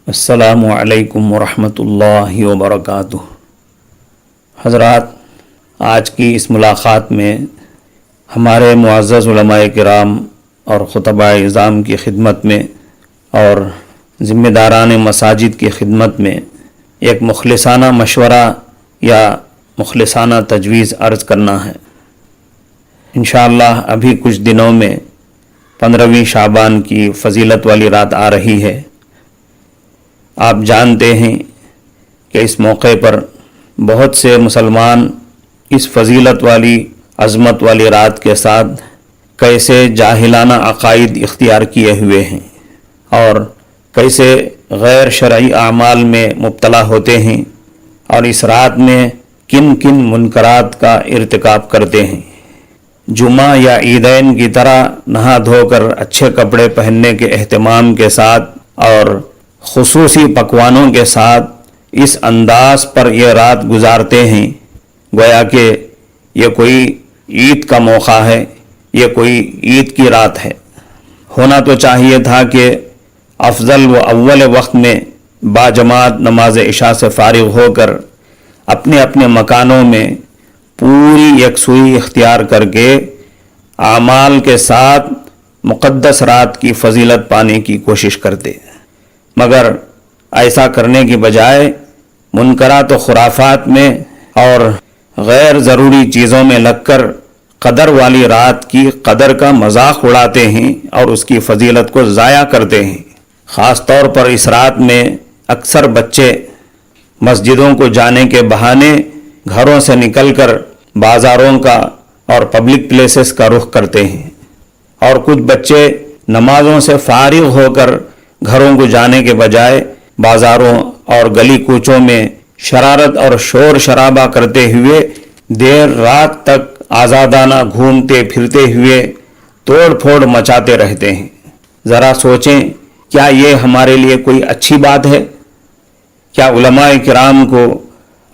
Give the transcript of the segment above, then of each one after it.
السلام علیکم ورحمۃ اللہ وبرکاتہ۔ حضرات، آج کی اس ملاقات میں ہمارے معزز علماء کرام اور خطباء اعظام کی خدمت میں اور ذمہ داران مساجد کی خدمت میں ایک مخلصانہ مشورہ یا مخلصانہ تجویز عرض کرنا ہے۔ انشاءاللہ ابھی کچھ دنوں میں 15ویں شعبان کی فضیلت والی رات آ رہی ہے۔ آپ جانتے ہیں کہ اس موقع پر بہت سے مسلمان اس فضیلت والی عظمت والی رات کے ساتھ کیسے جاہلانہ عقائد اختیار کیے ہوئے ہیں اور کیسے غیر شرعی اعمال میں مبتلا ہوتے ہیں اور اس رات میں کن کن منکرات کا ارتکاب کرتے ہیں۔ جمعہ یا عیدین کی طرح نہا دھو کر اچھے کپڑے پہننے کے اہتمام کے ساتھ اور خصوصی پکوانوں کے ساتھ اس انداز پر یہ رات گزارتے ہیں گویا کہ یہ کوئی عید کا موقع ہے، یہ کوئی عید کی رات ہے۔ ہونا تو چاہیے تھا کہ افضل و اول وقت میں باجماعت نماز عشاء سے فارغ ہو کر اپنے اپنے مکانوں میں پوری یکسوئی اختیار کر کے اعمال کے ساتھ مقدس رات کی فضیلت پانے کی کوشش کرتے، مگر ایسا کرنے کی بجائے منکرات و خرافات میں اور غیر ضروری چیزوں میں لگ کر قدر والی رات کی قدر کا مذاق اڑاتے ہیں اور اس کی فضیلت کو ضائع کرتے ہیں۔ خاص طور پر اس رات میں اکثر بچے مسجدوں کو جانے کے بہانے گھروں سے نکل کر بازاروں کا اور پبلک پلیسز کا رخ کرتے ہیں، اور کچھ بچے نمازوں سے فارغ ہو کر گھروں کو جانے کے بجائے بازاروں اور گلی کوچوں میں شرارت اور شور شرابہ کرتے ہوئے دیر رات تک آزادانہ گھومتے پھرتے ہوئے توڑ پھوڑ مچاتے رہتے ہیں۔ ذرا سوچیں، کیا یہ ہمارے لیے کوئی اچھی بات ہے؟ کیا علماء کرام کو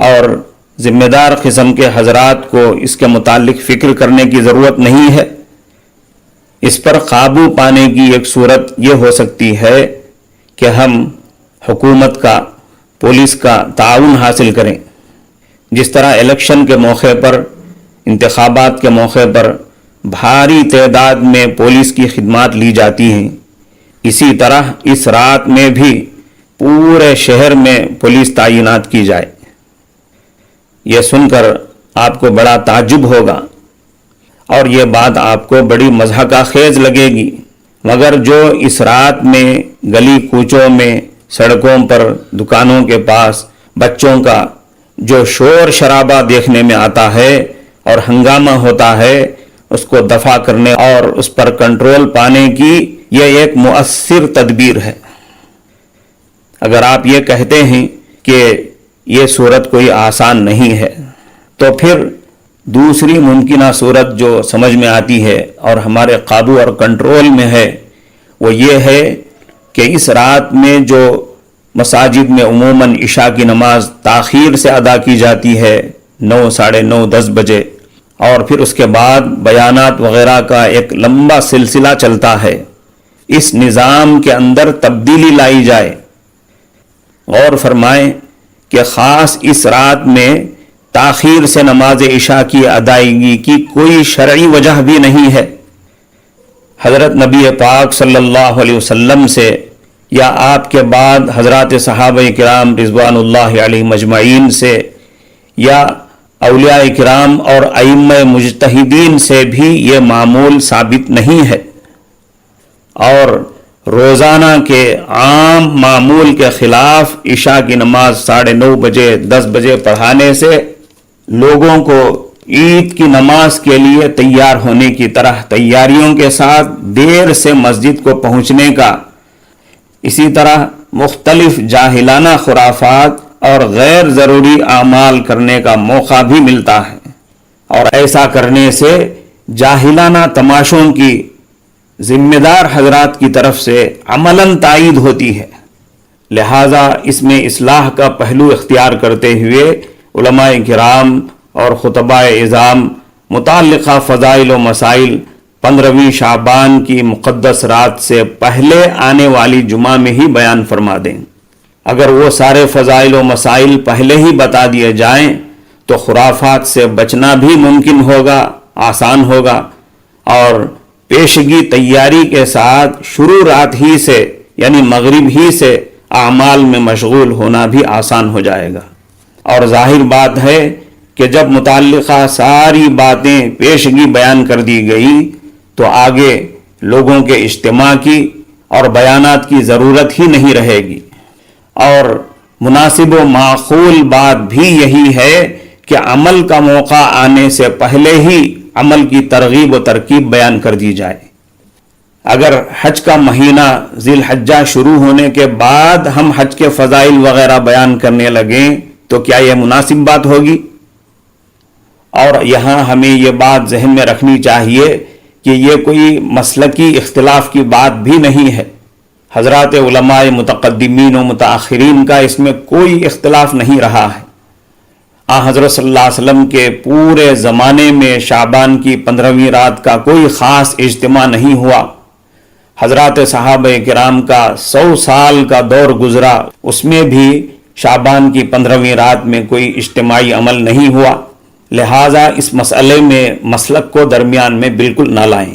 اور ذمہ دار قسم کے حضرات کو اس کے متعلق فکر کرنے کی ضرورت نہیں ہے؟ اس پر قابو پانے کی ایک صورت یہ ہو سکتی ہے کہ ہم حکومت کا، پولیس کا تعاون حاصل کریں۔ جس طرح الیکشن کے موقع پر، انتخابات کے موقع پر بھاری تعداد میں پولیس کی خدمات لی جاتی ہیں، اسی طرح اس رات میں بھی پورے شہر میں پولیس تعینات کی جائے۔ یہ سن کر آپ کو بڑا تعجب ہوگا اور یہ بات آپ کو بڑی مضحکہ خیز لگے گی، مگر جو اس رات میں گلی کوچوں میں، سڑکوں پر، دکانوں کے پاس بچوں کا جو شور شرابہ دیکھنے میں آتا ہے اور ہنگامہ ہوتا ہے، اس کو دفع کرنے اور اس پر کنٹرول پانے کی یہ ایک مؤثر تدبیر ہے۔ اگر آپ یہ کہتے ہیں کہ یہ صورت کوئی آسان نہیں ہے، تو پھر دوسری ممکنہ صورت جو سمجھ میں آتی ہے اور ہمارے قابو اور کنٹرول میں ہے، وہ یہ ہے کہ اس رات میں جو مساجد میں عموماً عشاء کی نماز تاخیر سے ادا کی جاتی ہے 9، 9:30، 10 بجے، اور پھر اس کے بعد بیانات وغیرہ کا ایک لمبا سلسلہ چلتا ہے، اس نظام کے اندر تبدیلی لائی جائے۔ غور فرمائیں کہ خاص اس رات میں تاخیر سے نماز عشاء کی ادائیگی کی کوئی شرعی وجہ بھی نہیں ہے۔ حضرت نبی پاک صلی اللہ علیہ وسلم سے یا آپ کے بعد حضرات صحابہ کرام رضوان اللہ علیہ مجمعین سے یا اولیاء کرام اور ائمہ مجتہدین سے بھی یہ معمول ثابت نہیں ہے، اور روزانہ کے عام معمول کے خلاف عشاء کی نماز 9:30 بجے، 10 بجے پڑھانے سے لوگوں کو عید کی نماز کے لیے تیار ہونے کی طرح تیاریوں کے ساتھ دیر سے مسجد کو پہنچنے کا، اسی طرح مختلف جاہلانہ خرافات اور غیر ضروری اعمال کرنے کا موقع بھی ملتا ہے، اور ایسا کرنے سے جاہلانہ تماشوں کی ذمہ دار حضرات کی طرف سے عملاً تائید ہوتی ہے۔ لہٰذا اس میں اصلاح کا پہلو اختیار کرتے ہوئے علماء کرام اور خطباء اعظام متعلقہ فضائل و مسائل 15ویں شعبان کی مقدس رات سے پہلے آنے والی جمعہ میں ہی بیان فرما دیں۔ اگر وہ سارے فضائل و مسائل پہلے ہی بتا دیے جائیں تو خرافات سے بچنا بھی ممکن ہوگا، آسان ہوگا، اور پیشگی تیاری کے ساتھ شروع رات ہی سے یعنی مغرب ہی سے اعمال میں مشغول ہونا بھی آسان ہو جائے گا۔ اور ظاہر بات ہے کہ جب متعلقہ ساری باتیں پیشگی بیان کر دی گئی تو آگے لوگوں کے اجتماع کی اور بیانات کی ضرورت ہی نہیں رہے گی۔ اور مناسب و معقول بات بھی یہی ہے کہ عمل کا موقع آنے سے پہلے ہی عمل کی ترغیب و ترکیب بیان کر دی جائے۔ اگر حج کا مہینہ ذی الحجہ شروع ہونے کے بعد ہم حج کے فضائل وغیرہ بیان کرنے لگیں تو کیا یہ مناسب بات ہوگی؟ اور یہاں ہمیں یہ بات ذہن میں رکھنی چاہیے کہ یہ کوئی مسلکی اختلاف کی بات بھی نہیں ہے۔ حضرات علماء متقدمین و متاخرین کا اس میں کوئی اختلاف نہیں رہا ہے۔ حضرت صلی اللہ علیہ وسلم کے پورے زمانے میں شعبان کی 15ویں رات کا کوئی خاص اجتماع نہیں ہوا۔ حضرات صحابہ کرام کا 100 سال کا دور گزرا، اس میں بھی شعبان کی 15ویں رات میں کوئی اجتماعی عمل نہیں ہوا۔ لہٰذا اس مسئلے میں مسلک کو درمیان میں بالکل نہ لائیں۔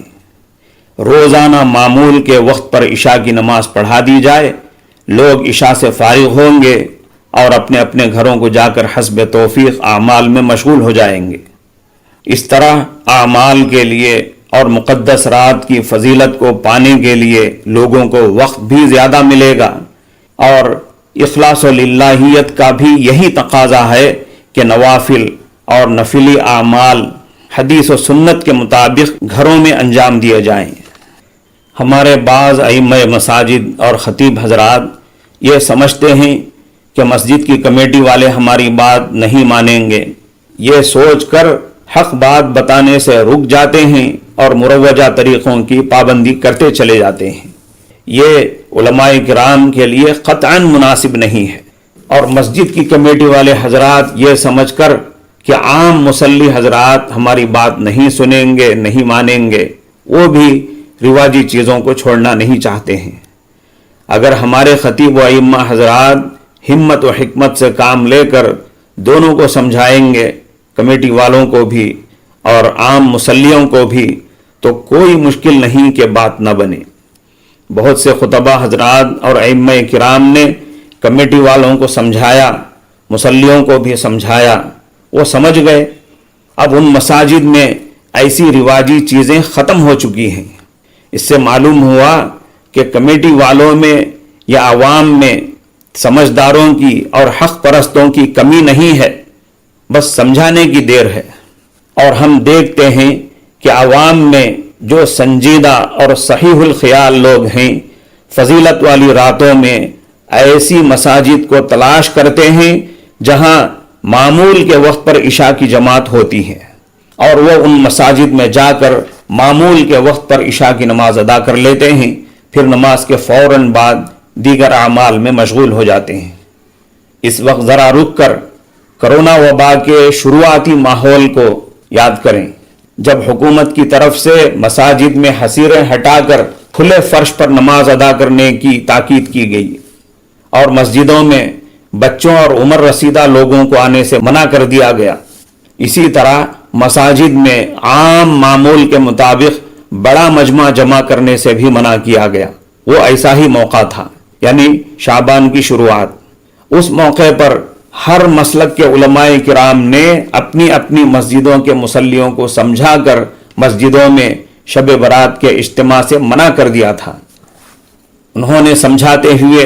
روزانہ معمول کے وقت پر عشاء کی نماز پڑھا دی جائے، لوگ عشاء سے فارغ ہوں گے اور اپنے اپنے گھروں کو جا کر حسب توفیق اعمال میں مشغول ہو جائیں گے۔ اس طرح اعمال کے لیے اور مقدس رات کی فضیلت کو پانے کے لیے لوگوں کو وقت بھی زیادہ ملے گا، اور اخلاص و للہیت کا بھی یہی تقاضا ہے کہ نوافل اور نفلی اعمال حدیث و سنت کے مطابق گھروں میں انجام دیے جائیں۔ ہمارے بعض ائمہ مساجد اور خطیب حضرات یہ سمجھتے ہیں کہ مسجد کی کمیٹی والے ہماری بات نہیں مانیں گے، یہ سوچ کر حق بات بتانے سے رک جاتے ہیں اور مروجہ طریقوں کی پابندی کرتے چلے جاتے ہیں۔ یہ علماء کرام کے لیے قطعاً مناسب نہیں ہے، اور مسجد کی کمیٹی والے حضرات یہ سمجھ کر کہ عام مصلی حضرات ہماری بات نہیں سنیں گے، نہیں مانیں گے، وہ بھی رواجی چیزوں کو چھوڑنا نہیں چاہتے ہیں۔ اگر ہمارے خطیب و ائمہ حضرات ہمت و حکمت سے کام لے کر دونوں کو سمجھائیں گے، کمیٹی والوں کو بھی اور عام مصلیوں کو بھی، تو کوئی مشکل نہیں کہ بات نہ بنے۔ بہت سے خطبہ حضرات اور ائمہ کرام نے کمیٹی والوں کو سمجھایا، مصلیوں کو بھی سمجھایا، وہ سمجھ گئے۔ اب ان مساجد میں ایسی رواجی چیزیں ختم ہو چکی ہیں۔ اس سے معلوم ہوا کہ کمیٹی والوں میں یا عوام میں سمجھداروں کی اور حق پرستوں کی کمی نہیں ہے، بس سمجھانے کی دیر ہے۔ اور ہم دیکھتے ہیں کہ عوام میں جو سنجیدہ اور صحیح الخیال لوگ ہیں، فضیلت والی راتوں میں ایسی مساجد کو تلاش کرتے ہیں جہاں معمول کے وقت پر عشاء کی جماعت ہوتی ہے، اور وہ ان مساجد میں جا کر معمول کے وقت پر عشاء کی نماز ادا کر لیتے ہیں، پھر نماز کے فوراً بعد دیگر اعمال میں مشغول ہو جاتے ہیں۔ اس وقت ذرا رک کر کرونا وبا کے شروعاتی ماحول کو یاد کریں، جب حکومت کی طرف سے مساجد میں حصیریں ہٹا کر کھلے فرش پر نماز ادا کرنے کی تاکید کی گئی، اور مسجدوں میں بچوں اور عمر رسیدہ لوگوں کو آنے سے منع کر دیا گیا۔ اسی طرح مساجد میں عام معمول کے مطابق بڑا مجمع جمع کرنے سے بھی منع کیا گیا۔ وہ ایسا ہی موقع تھا، یعنی شعبان کی شروعات۔ اس موقع پر ہر مسلک کے علماء کرام نے اپنی اپنی مسجدوں کے مصلیوں کو سمجھا کر مسجدوں میں شب برات کے اجتماع سے منع کر دیا تھا۔ انہوں نے سمجھاتے ہوئے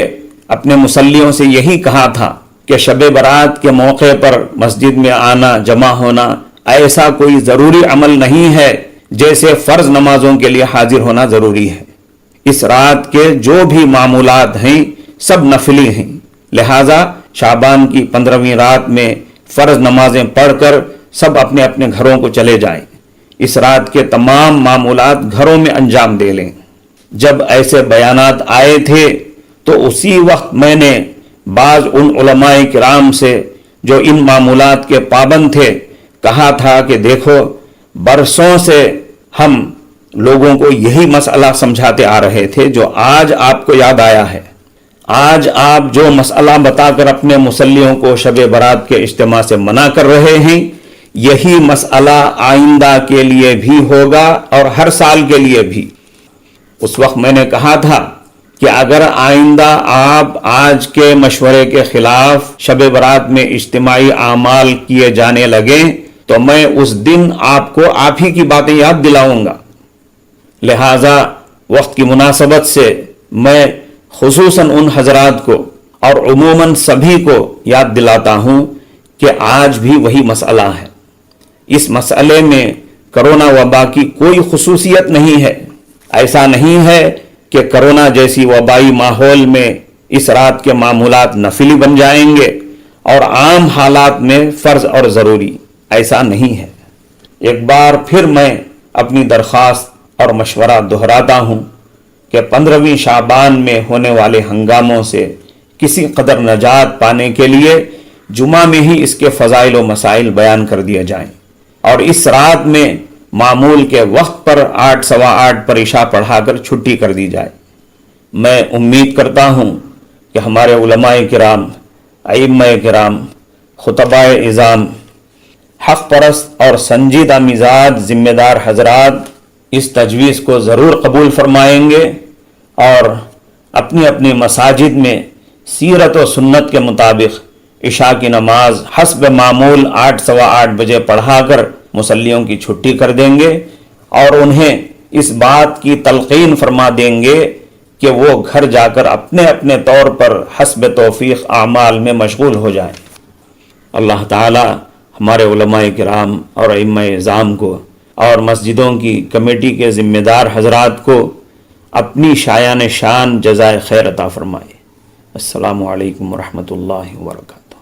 اپنے مصلیوں سے یہی کہا تھا کہ شب برات کے موقع پر مسجد میں آنا، جمع ہونا ایسا کوئی ضروری عمل نہیں ہے جیسے فرض نمازوں کے لیے حاضر ہونا ضروری ہے۔ اس رات کے جو بھی معمولات ہیں سب نفلی ہیں، لہذا شعبان کی 15ویں رات میں فرض نمازیں پڑھ کر سب اپنے اپنے گھروں کو چلے جائیں، اس رات کے تمام معمولات گھروں میں انجام دے لیں۔ جب ایسے بیانات آئے تھے تو اسی وقت میں نے بعض ان علماء کرام سے جو ان معمولات کے پابند تھے کہا تھا کہ دیکھو، برسوں سے ہم لوگوں کو یہی مسئلہ سمجھاتے آ رہے تھے جو آج آپ کو یاد آیا ہے۔ آج آپ جو مسئلہ بتا کر اپنے مصلیوں کو شب برات کے اجتماع سے منع کر رہے ہیں، یہی مسئلہ آئندہ کے لیے بھی ہوگا اور ہر سال کے لیے بھی۔ اس وقت میں نے کہا تھا کہ اگر آئندہ آپ آج کے مشورے کے خلاف شب برات میں اجتماعی اعمال کیے جانے لگیں تو میں اس دن آپ کو آپ ہی کی باتیں یاد دلاؤں گا۔ لہذا وقت کی مناسبت سے میں خصوصاً ان حضرات کو اور عموماً سبھی کو یاد دلاتا ہوں کہ آج بھی وہی مسئلہ ہے۔ اس مسئلے میں کرونا وبا کی کوئی خصوصیت نہیں ہے۔ ایسا نہیں ہے کہ کرونا جیسی وبائی ماحول میں اس رات کے معمولات نفلی بن جائیں گے اور عام حالات میں فرض اور ضروری، ایسا نہیں ہے۔ ایک بار پھر میں اپنی درخواست اور مشورہ دہراتا ہوں کہ 15ویں شعبان میں ہونے والے ہنگاموں سے کسی قدر نجات پانے کے لیے جمعہ میں ہی اس کے فضائل و مسائل بیان کر دیے جائیں اور اس رات میں معمول کے وقت پر 8 سوا 8 پر عشاء پڑھا کر چھٹی کر دی جائے۔ میں امید کرتا ہوں کہ ہمارے علماء کرام، ائمہ کرام، خطباء اعظام، حق پرست اور سنجیدہ مزاج ذمہ دار حضرات اس تجویز کو ضرور قبول فرمائیں گے اور اپنی اپنی مساجد میں سیرت و سنت کے مطابق عشاء کی نماز حسب معمول 8 سوا 8 بجے پڑھا کر مصلیوں کی چھٹی کر دیں گے اور انہیں اس بات کی تلقین فرما دیں گے کہ وہ گھر جا کر اپنے اپنے طور پر حسب توفیق اعمال میں مشغول ہو جائیں۔ اللہ تعالی ہمارے علماء کرام اور ائمہ اعظام کو اور مسجدوں کی کمیٹی کے ذمہ دار حضرات کو اپنی شایان شان جزائے خیر عطا فرمائے۔ السلام علیکم ورحمۃ اللہ وبرکاتہ۔